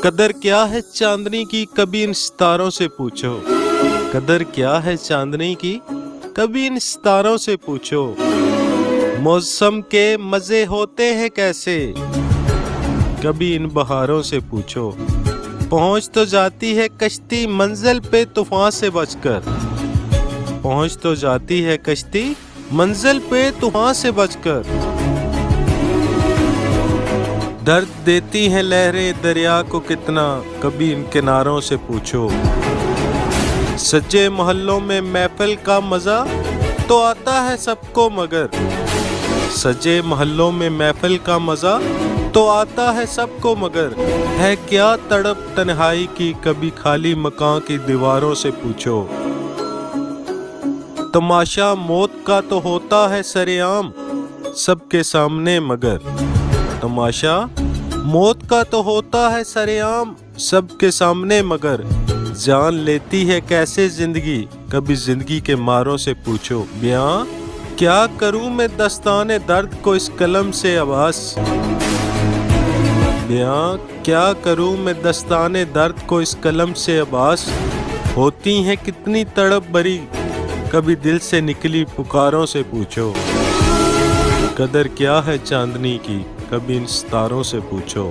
कदर क्या है चांदनी की कभी इन सितारों से पूछो। कदर क्या है चांदनी की कभी इन सितारों से पूछो। मौसम के मजे होते हैं कैसे कभी इन बहारों से पूछो। पहुंच तो जाती है कश्ती मंजिल पे तूफान से बचकर। पहुंच तो जाती है कश्ती मंजिल पे तूफान से बचकर। दर्द देती हैं लहरें दरिया को कितना कभी इन किनारों से पूछो। सजे मोहल्लों में महफिल का मजा तो आता है सबको मगर। सजे मोहल्लों में महफिल का मजा तो आता है सबको मगर। है क्या तड़प तन्हाई की कभी खाली मकान की दीवारों से पूछो। तमाशा मौत का तो होता है सरेआम सबके सामने मगर। तमाशा मौत का तो होता है सरेआम सबके सामने मगर। जान लेती है कैसे जिंदगी कभी जिंदगी के मारों से पूछो। बयां क्या करूं मैं दस्ताने दर्द को इस कलम से आवाज। बयां क्या करूं मैं दस्ताने दर्द को इस कलम से आवाज। होती हैं कितनी तड़प भरी कभी दिल से निकली पुकारों से पूछो। कदर क्या है चांदनी की कभी इन सितारों से पूछो।